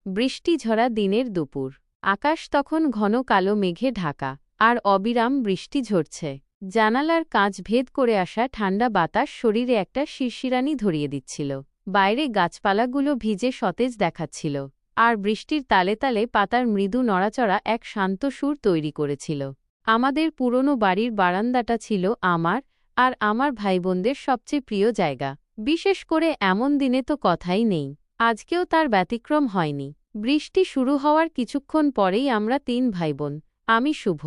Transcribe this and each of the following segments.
বৃষ্টি ঝরা দিনের দুপুর। আকাশ তখন ঘন কালো মেঘে ঢাকা, আর অবিরাম বৃষ্টি ঝরছে। জানালার কাঁচ ভেদ করে আসা ঠান্ডা বাতাস শরীরে একটা শিরশিরানি ধরিয়ে দিচ্ছিল। বাইরে গাছপালাগুলো ভিজে সতেজ দেখাচ্ছিল, আর বৃষ্টির তালে তালে পাতার মৃদু নড়াচড়া এক শান্ত সুর তৈরি করেছিল। আমাদের পুরনো বাড়ির বারান্দাটা ছিল আমার আর আমার ভাইবোনদের সবচেয়ে প্রিয় জায়গা। বিশেষ করে এমন দিনে তো কথাই নেই। আজকেও তার ব্যতিক্রম হয়নি। বৃষ্টি শুরু হওয়ার কিছুক্ষণ পরেই আমরা 3 ভাইবোন, আমি শুভ,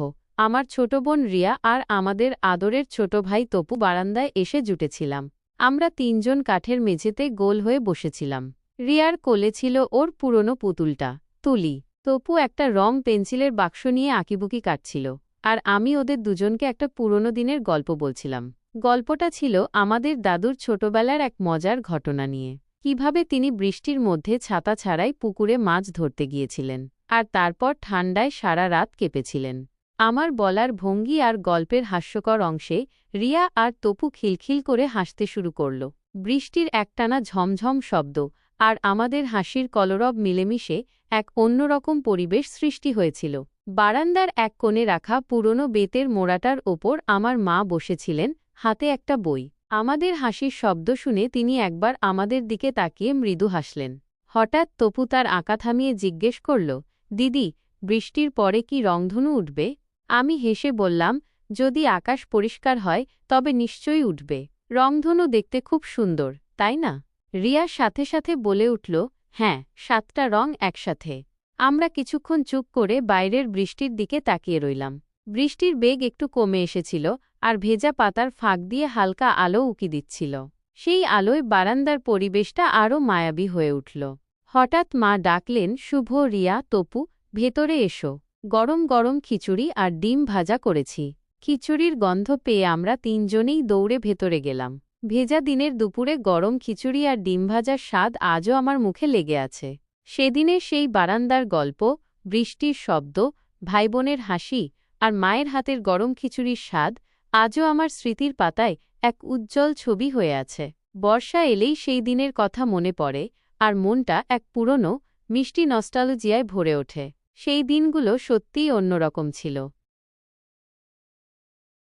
আমার ছোট বোন রিয়া আর আমাদের আদরের ছোট ভাই তপু বারান্দায় এসে জুটেছিলাম। আমরা 3 জন কাঠের মেঝেতে গোল হয়ে বসেছিলাম। রিয়ার কোলে ছিল ওর পুরনো পুতুলটা তুলি। তপু একটা রং পেন্সিলের বাক্স নিয়ে আঁকিবুকি কাটছিল, আর আমি ওদের দুজনকে একটা পুরনো দিনের গল্প বলছিলাম। গল্পটা ছিল আমাদের দাদুর ছোটবেলার এক মজার ঘটনা নিয়ে। কিভাবে তিনি বৃষ্টির মধ্যে ছাতা ছাড়াই পুকুরে মাছ ধরতে গিয়েছিলেন, আর তারপর ঠান্ডায় সারা রাত কেঁপেছিলেন। আমার বলার ভঙ্গি আর গল্পের হাস্যকর অংশে রিয়া আর তপু খিলখিল করে হাসতে শুরু করল। বৃষ্টির একটানা ঝমঝম শব্দ আর আমাদের হাসির কলরব মিলেমিশে এক অন্যরকম পরিবেশ সৃষ্টি হয়েছিল। বারান্দার এক কোণে রাখা পুরনো বেতের মোড়াটার ওপর আমার মা বসেছিলেন, হাতে একটা বই। আমাদের হাসির শব্দ শুনে তিনি একবার আমাদের দিকে তাকিয়ে মৃদু হাসলেন। হঠাৎ তপু তার আঁকা থামিয়ে জিজ্ঞেস করল, দিদি, বৃষ্টির পরে কি রংধনু উঠবে? আমি হেসে বললাম, যদি আকাশ পরিষ্কার হয় তবে নিশ্চয়ই উঠবে। রংধনু দেখতে খুব সুন্দর, তাই না? রিয়ার সাথে সাথে বলে উঠল, হ্যাঁ, 7টা রং একসাথে। আমরা কিছুক্ষণ চুপ করে বাইরের বৃষ্টির দিকে তাকিয়ে রইলাম। বৃষ্টির বেগ একটু কমে এসেছিল, আর ভেজা পাতার ফাঁক দিয়ে হালকা আলো উকি দিচ্ছিল। সেই আলোয় বারান্দার পরিবেশটা আরও মায়াবী হয়ে উঠল। হঠাৎ মা ডাকলেন, শুভ, রিয়া, তপু, ভেতরে এসো। গরম গরম খিচুড়ি আর ডিম ভাজা করেছি। খিচুড়ির গন্ধ পেয়ে আমরা 3 জনেই দৌড়ে ভেতরে গেলাম। ভেজা দিনের দুপুরে গরম খিচুড়ি আর ডিম ভাজার স্বাদ আজও আমার মুখে লেগে আছে। সেদিনের সেই বারান্দার গল্প, বৃষ্টির শব্দ, ভাইবোনের হাসি আর মায়ের হাতের গরম খিচুড়ির স্বাদ আজও আমার স্মৃতির পাতায় এক উজ্জ্বল ছবি হয়ে আছে। বর্ষা এলেই সেই দিনের কথা মনে পড়ে, আর মনটা এক পুরনো, মিষ্টি নস্টালজিয়ায় ভরে ওঠে। সেই দিনগুলো সত্যিই অন্যরকম ছিল।